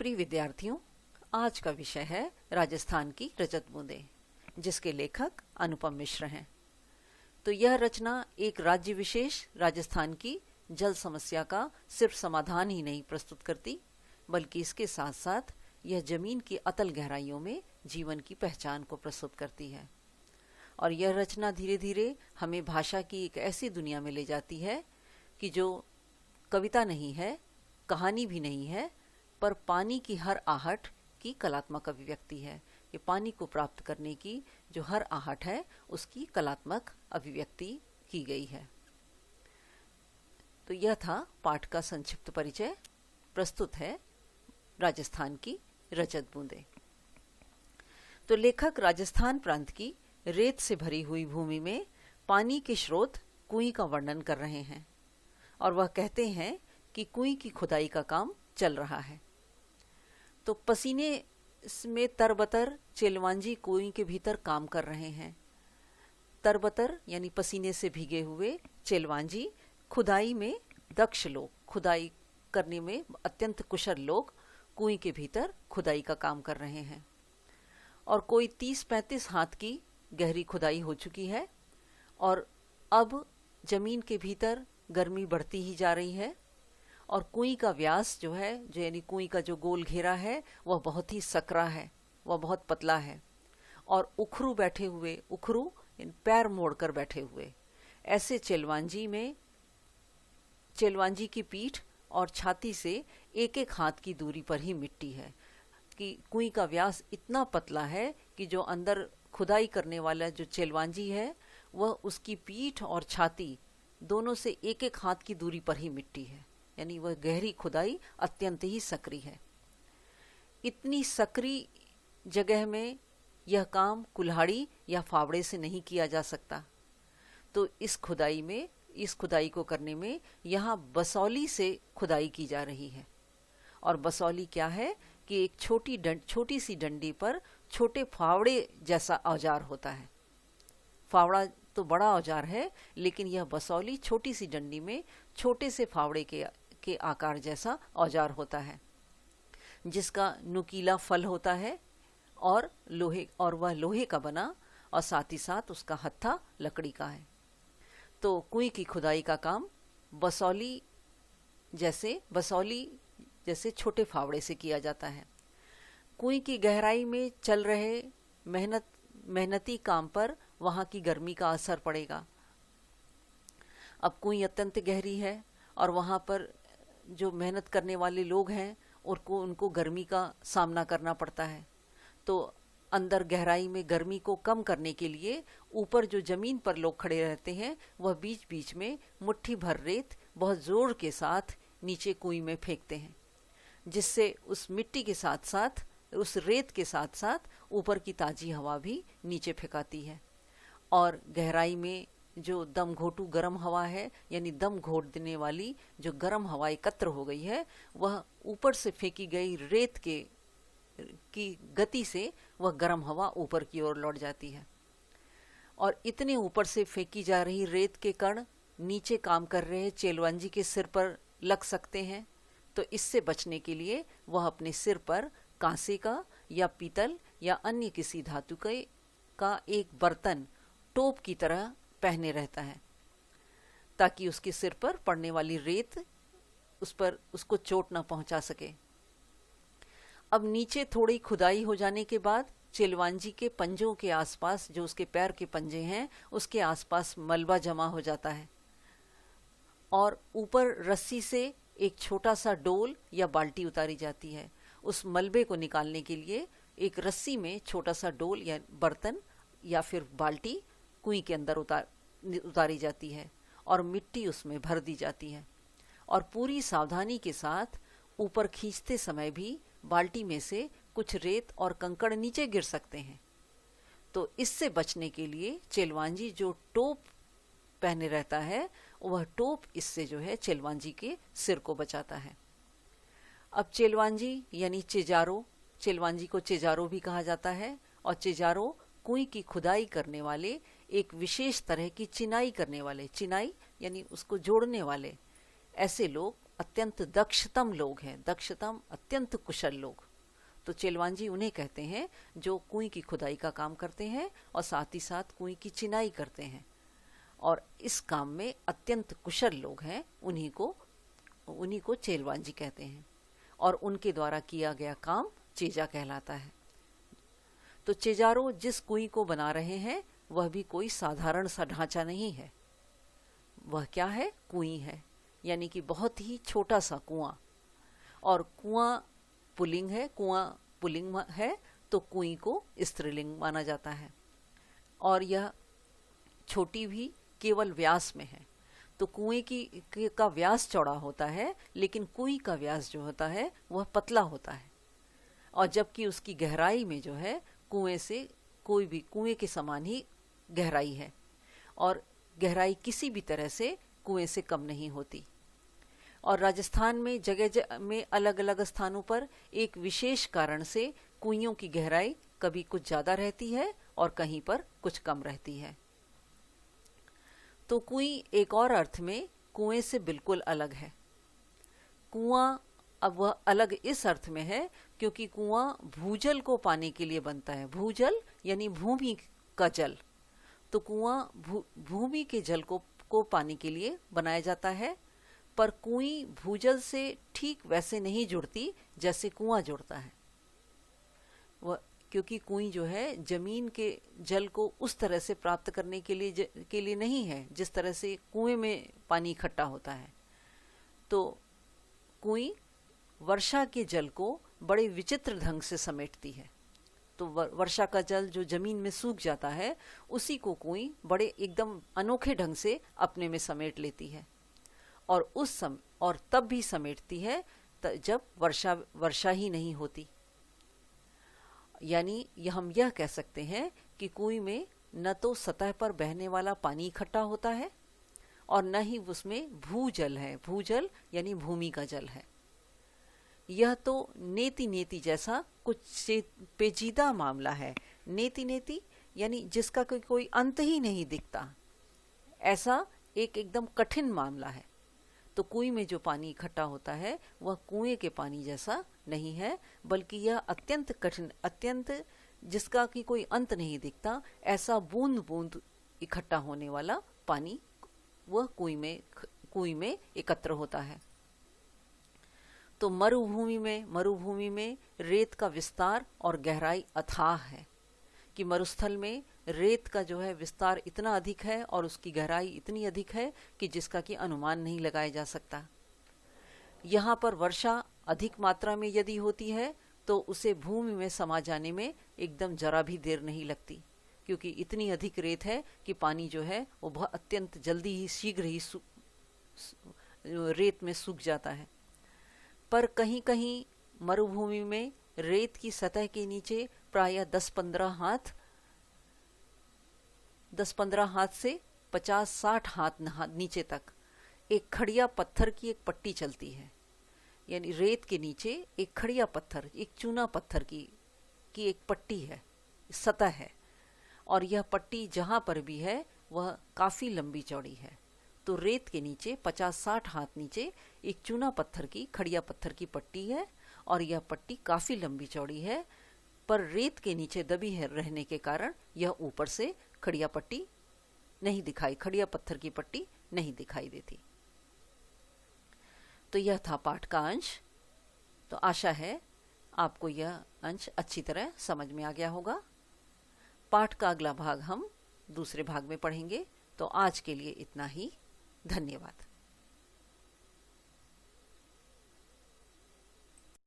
प्रिय विद्यार्थियों, आज का विषय है राजस्थान की रजत बूंदें, जिसके लेखक अनुपम मिश्र हैं। तो यह रचना एक राज्य विशेष राजस्थान की जल समस्या का सिर्फ समाधान ही नहीं प्रस्तुत करती, बल्कि इसके साथ साथ यह जमीन की अतल गहराइयों में जीवन की पहचान को प्रस्तुत करती है। और यह रचना धीरे धीरे हमें भाषा की एक ऐसी दुनिया में ले जाती है कि जो कविता नहीं है, कहानी भी नहीं है, पर पानी की हर आहट की कलात्मक अभिव्यक्ति है। ये पानी को प्राप्त करने की जो हर आहट है, उसकी कलात्मक अभिव्यक्ति की गई है। तो यह था पाठ का संक्षिप्त परिचय। प्रस्तुत है राजस्थान की रजत बूंदें। तो लेखक राजस्थान प्रांत की रेत से भरी हुई भूमि में पानी के स्रोत कुएं का वर्णन कर रहे हैं, और वह कहते हैं कि कुएं की खुदाई का काम चल रहा है। तो पसीने में तरबतर चेलवांजी कुएं के भीतर काम कर रहे हैं। तरबतर यानी पसीने से भीगे हुए चेलवांजी खुदाई में दक्ष लोग, खुदाई करने में अत्यंत कुशल लोग कुएं के भीतर खुदाई का काम कर रहे हैं। और कोई 30-35 हाथ की गहरी खुदाई हो चुकी है, और अब जमीन के भीतर गर्मी बढ़ती ही जा रही है, और कुएं का व्यास जो है, जो यानी कुएं का जो गोल घेरा है, वह बहुत ही सकरा है, वह बहुत पतला है। और उखरू बैठे हुए, उखरू पैर मोड़कर बैठे हुए ऐसे चेलवांजी की पीठ और छाती से एक एक हाथ की दूरी पर ही मिट्टी है। कि कुएं का व्यास इतना पतला है कि जो अंदर खुदाई करने वाला जो चेलवांजी है, वह उसकी पीठ और छाती दोनों से एक एक हाथ की दूरी पर ही मिट्टी है। यानी वह गहरी खुदाई अत्यंत ही सकरी है। इतनी सकरी जगह में यह काम कुल्हाड़ी या फावड़े से नहीं किया जा सकता। तो इस खुदाई को करने में यहाँ बसौली से खुदाई की जा रही है। और बसौली क्या है कि एक छोटी सी डंडी पर छोटे फावड़े जैसा औजार होता है। फावड़ा तो बड़ा औजार है, लेकिन यह बसौली छोटी सी डंडी में छोटे से फावड़े के आकार जैसा औजार होता है, जिसका नुकीला फल होता है, और वह लोहे का बना, और साथ ही साथ उसका हत्था लकड़ी का है। तो कुएं की खुदाई का काम बसौली जैसे छोटे फावड़े से किया जाता है। कुएं की गहराई में चल रहे मेहनती काम पर वहां की गर्मी का असर पड़ेगा। अब कुएं अत्यंत गहरी है, और वहां पर जो मेहनत करने वाले लोग हैं उनको गर्मी का सामना करना पड़ता है। तो अंदर गहराई में गर्मी को कम करने के लिए ऊपर जो जमीन पर लोग खड़े रहते हैं, वह बीच बीच में मुट्ठी भर रेत बहुत जोर के साथ नीचे कुएं में फेंकते हैं, जिससे उस मिट्टी के साथ साथ, उस रेत के साथ साथ ऊपर की ताजी हवा भी नीचे फेंकाती है। और गहराई में जो दम घोटू गर्म हवा है, यानी दम घोट देने वाली जो गर्म हवा एकत्र हो गई है, वह ऊपर से फेंकी गई रेत की गति से वह गर्म हवा ऊपर की ओर लौट जाती है। और इतने ऊपर से फेंकी जा रही रेत के कण नीचे काम कर रहे चेलवांजी के सिर पर लग सकते हैं। तो इससे बचने के लिए वह अपने सिर पर कांसे का या पीतल या अन्य किसी धातु का एक बर्तन टोप की तरह पहने रहता है, ताकि उसके सिर पर पड़ने वाली रेत उसको चोट न पहुंचा सके। अब नीचे थोड़ी खुदाई हो जाने के बाद चेलवांजी के पंजों के आसपास, जो उसके पैर के पंजे हैं, उसके आसपास मलबा जमा हो जाता है, और ऊपर रस्सी से एक छोटा सा डोल या बाल्टी उतारी जाती है। उस मलबे को निकालने के लिए एक रस्सी में छोटा सा डोल या बर्तन या फिर बाल्टी कुएं के अंदर उतारी जाती है, और मिट्टी उसमें भर दी जाती है। और पूरी सावधानी के साथ ऊपर खींचते समय भी बाल्टी में से कुछ रेत और कंकड़ नीचे गिर सकते हैं। तो इससे बचने के लिए चेलवांजी जो टोप पहने रहता है, वह टोप इससे जो है चेलवांजी के सिर को बचाता है। अब चेलवांजी यानी चेलवांजी को चेजारो भी कहा जाता है, और चेजारो कुएं की खुदाई करने वाले, एक विशेष तरह की चिनाई करने वाले, चिनाई यानी उसको जोड़ने वाले, ऐसे लोग अत्यंत दक्षतम लोग हैं, दक्षतम अत्यंत कुशल लोग। तो चेलवांजी उन्हें कहते हैं जो कुएं की खुदाई का काम करते हैं और साथ ही साथ कुएं की चिनाई करते हैं, और इस काम में अत्यंत कुशल लोग हैं, उन्हीं को चेलवांजी कहते हैं। और उनके द्वारा किया गया काम चेजा कहलाता है। तो चेजारो जिस कुएं को बना रहे हैं वह भी कोई साधारण सा ढांचा नहीं है। वह क्या है? कुएं है, यानी कि बहुत ही छोटा सा कुआं। और कुआं पुल्लिंग है, कुआं पुल्लिंग है, तो कुएं को स्त्रीलिंग माना जाता है। और यह छोटी भी केवल व्यास में है। तो कुएं का व्यास चौड़ा होता है, लेकिन कुएं का व्यास जो होता है वह पतला होता है। और जबकि उसकी गहराई में जो है कुएं से कोई भी कुएं के समान ही गहराई है, और गहराई किसी भी तरह से कुएं से कम नहीं होती। और राजस्थान में जगह में अलग अलग स्थानों पर एक विशेष कारण से कुइयों की गहराई कभी कुछ ज़्यादा रहती है और कहीं पर कुछ कम रहती है। तो कुएं एक और अर्थ में कुएं से बिल्कुल अलग है। कुआं अब वह अलग इस अर्थ में है क्योंकि कुआं भूजल को पाने के लिए बनता है। भूजल यानी भूमि का जल। तो कुआं भूमि के जल को पाने के लिए बनाया जाता है, पर कुएं भूजल से ठीक वैसे नहीं जुड़ती जैसे कुआं जुड़ता है। वह क्योंकि कुएं जो है जमीन के जल को उस तरह से प्राप्त करने के लिए नहीं है जिस तरह से कुएं में पानी इकट्ठा होता है। तो कुएं वर्षा के जल को बड़े विचित्र ढंग से समेटती है। तो वर्षा का जल जो जमीन में सूख जाता है उसी को कुएं बड़े एकदम अनोखे ढंग से अपने में समेट लेती है। और तब भी समेटती है जब वर्षा ही नहीं होती। यानी हम यह कह सकते हैं कि कुएं में न तो सतह पर बहने वाला पानी इकट्ठा होता है और न ही उसमें भूजल है। भूजल यानी भूमि का जल है। यह तो नेति जैसा कुछ पेचीदा मामला है। नेति यानी जिसका कोई अंत ही नहीं दिखता, ऐसा एक एकदम कठिन मामला है। तो कुएं में जो पानी इकट्ठा होता है वह कुएं के पानी जैसा नहीं है, बल्कि यह अत्यंत कठिन, अत्यंत जिसका कि कोई अंत नहीं दिखता, ऐसा बूंद बूंद इकट्ठा होने वाला पानी वह कुएं में एकत्र होता है। तो मरुभूमि में रेत का विस्तार और गहराई अथाह है कि मरुस्थल में रेत का जो है विस्तार इतना अधिक है और उसकी गहराई इतनी अधिक है कि जिसका कि अनुमान नहीं लगाया जा सकता। यहाँ पर वर्षा अधिक मात्रा में यदि होती है तो उसे भूमि में समा जाने में एकदम जरा भी देर नहीं लगती, क्योंकि इतनी अधिक रेत है कि पानी जो है वो बहुत अत्यंत जल्दी ही शीघ्र ही रेत में सूख जाता है। पर कहीं कहीं मरुभूमि में रेत की सतह के नीचे प्रायः 10-15 हाथ से 50-60 हाथ नीचे तक एक खड़िया पत्थर की एक पट्टी चलती है। यानी रेत के नीचे एक खड़िया पत्थर, एक चूना पत्थर की एक पट्टी है, सतह है, और यह पट्टी जहाँ पर भी है वह काफ़ी लंबी चौड़ी है। तो रेत के नीचे 50-60 हाथ नीचे एक चूना पत्थर की, खड़िया पत्थर की पट्टी है, और यह पट्टी काफ़ी लंबी चौड़ी है, पर रेत के नीचे दबी रहने के कारण यह ऊपर से खड़िया पत्थर की पट्टी नहीं दिखाई देती। तो यह था पाठ का अंश। तो आशा है आपको यह अंश अच्छी तरह समझ में आ गया होगा। पाठ का अगला भाग हम दूसरे भाग में पढ़ेंगे। तो आज के लिए इतना ही। धन्यवाद।